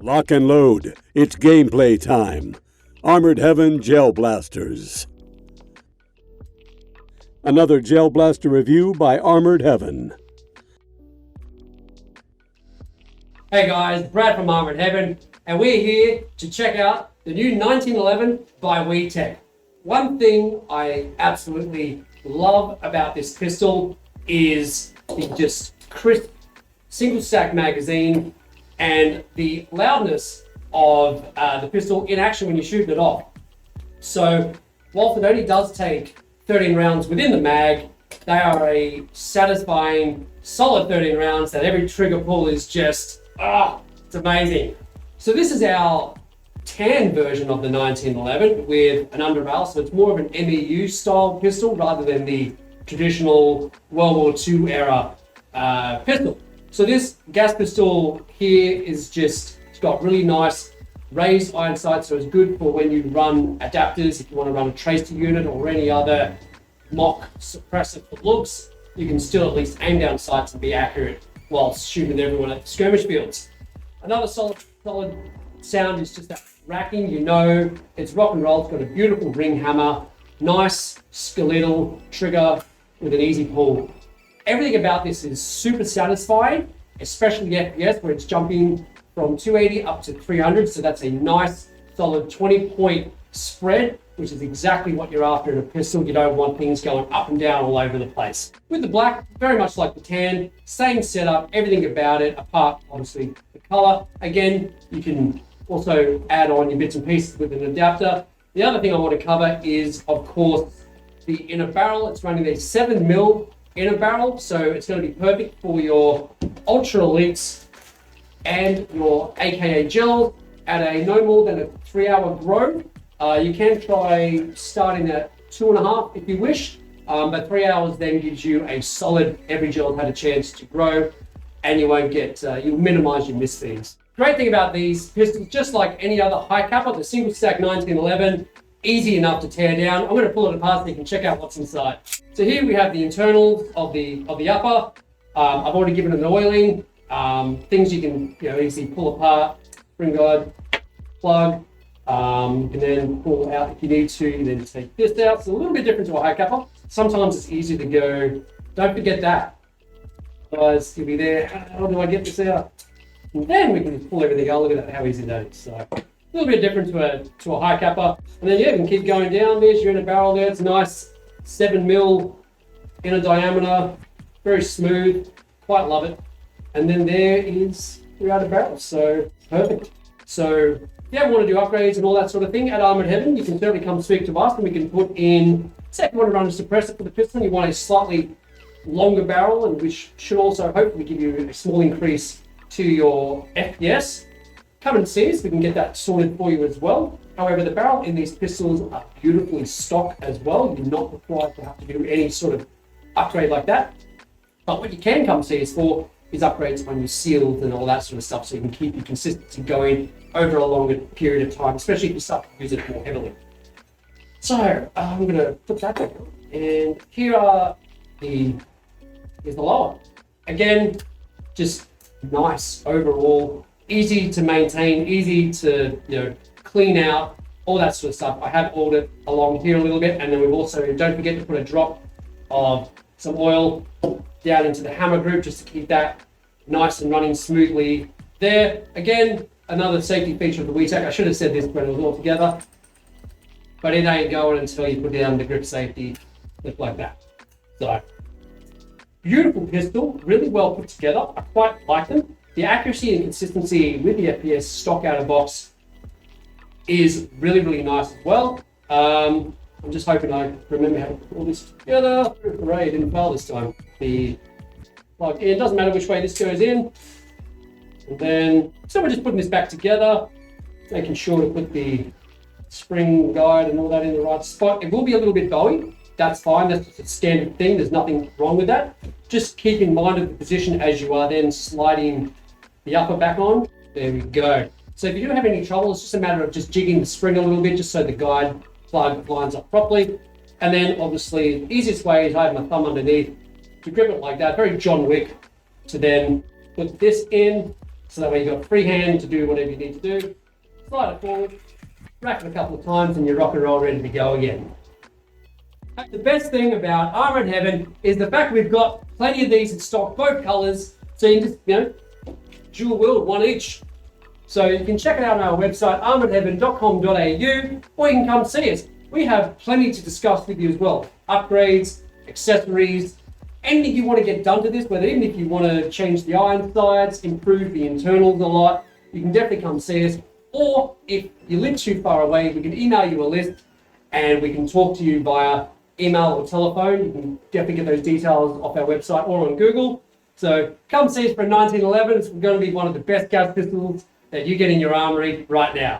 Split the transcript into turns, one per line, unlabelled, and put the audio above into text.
Lock and load. It's gameplay time. Armored Heaven Gel Blasters. Another Gel Blaster review by Armored Heaven.
Hey guys, Brad from Armored Heaven, and we're here to check out the new 1911 by Wetech. One thing I absolutely love about this pistol is the just crisp single stack magazine and the loudness of the pistol in action when you're shooting it off. So whilst it only does take 13 rounds within the mag, they are a satisfying solid 13 rounds that every trigger pull is just, it's amazing. So this is our tan version of the 1911 with an underbarrel, so it's more of an MEU style pistol rather than the traditional World War II era pistol. So this gas pistol here is just, it's got really nice raised iron sights, so it's good for when you run adapters, if you want to run a tracer unit or any other mock suppressor for looks, you can still at least aim down sights and be accurate whilst shooting everyone at the skirmish fields. Another solid sound is just that racking, you know, it's rock and roll. It's got a beautiful ring hammer, nice skeletal trigger with an easy pull. Everything about this is super satisfying, especially the FPS where it's jumping from 280 up to 300. So that's a nice solid 20-point spread, which is exactly what you're after in a pistol. You don't want things going up and down all over the place. With the black, very much like the tan, same setup, everything about it, apart obviously the color. Again, you can also add on your bits and pieces with an adapter. The other thing I want to cover is, of course, the inner barrel. It's running a 7mm inner barrel, so it's going to be perfect for your ultra elites and your AKA gel at a no more than a 3-hour grow. You can try starting at 2.5 if you wish, but 3 hours then gives you a solid, every gel had a chance to grow, and you won't get, you'll minimize your misfeeds. Great thing about these pistols, just like any other high capper, the single stack 1911, easy enough to tear down. I'm going to pull it apart so you can check out what's inside. So here we have the internals of the upper. I've already given it an oiling. Things you can easily pull apart, spring guide, plug. You can then pull out if you need to. You then take this out. It's a little bit different to a high capper. Sometimes it's easy to go, don't forget that. Otherwise you'll be there, how do I get this out? And then we can pull everything out. Look at that, how easy that is. So a little bit different to a high capper. And then you can keep going down. There's your inner barrel there. It's nice 7mm inner diameter, very smooth, quite love it. And then there is your outer barrel, so perfect. So if you ever want to do upgrades and all that sort of thing at Armored Heaven, you can certainly come speak to us and we can put in, say if you want to run a suppressor for the piston, you want a slightly longer barrel, and which should also hopefully give you a small increase to your FPS. Come and see us, we can get that sorted for you as well. However, the barrel in these pistols are beautifully stock as well. You're not required to have to do any sort of upgrade like that. But what you can come see us for is upgrades on your seals and all that sort of stuff, so you can keep your consistency going over a longer period of time, especially if you start to use it more heavily. So I'm going to put that back on, and here's the lower. Again, just nice overall, easy to maintain, easy to clean out, all that sort of stuff. I have oiled it along here a little bit, and then we've also, don't forget to put a drop of some oil down into the hammer group just to keep that nice and running smoothly there. Again, another safety feature of the Wetech. I should have said this when it was all together, but it ain't going until you put down the grip safety, look like that. So, beautiful pistol, really well put together. I quite like them. The accuracy and consistency with the FPS stock out of box is really, really nice as well. I'm just hoping I remember how to put all this together. Hooray, it didn't fail this time. The plug in, doesn't matter which way this goes in. And then, so we're just putting this back together, making sure to put the spring guide and all that in the right spot. It will be a little bit bowy. That's fine, that's just a standard thing. There's nothing wrong with that. Just keep in mind of the position as you are then sliding the upper back on. There we go. So if you do have any trouble, it's just a matter of just jigging the spring a little bit just so the guide plug lines up properly. And then obviously the easiest way is I have my thumb underneath to grip it like that, very John Wick, to then put this in So that way you've got free hand to do whatever you need to do. Slide it forward, rack it a couple of times, and you're rock and roll ready to go again. The best thing about Armoured Heaven is the fact we've got plenty of these in stock, both colours, so you can just, dual wield, one each. So you can check it out on our website, armouredheaven.com.au, or you can come see us. We have plenty to discuss with you as well. Upgrades, accessories, anything you want to get done to this, whether even if you want to change the iron sides, improve the internals a lot, you can definitely come see us. Or if you live too far away, we can email you a list and we can talk to you via email or telephone. You can definitely get those details off our website or on Google. So come see us for 1911. It's going to be one of the best gas pistols that you get in your armory right now.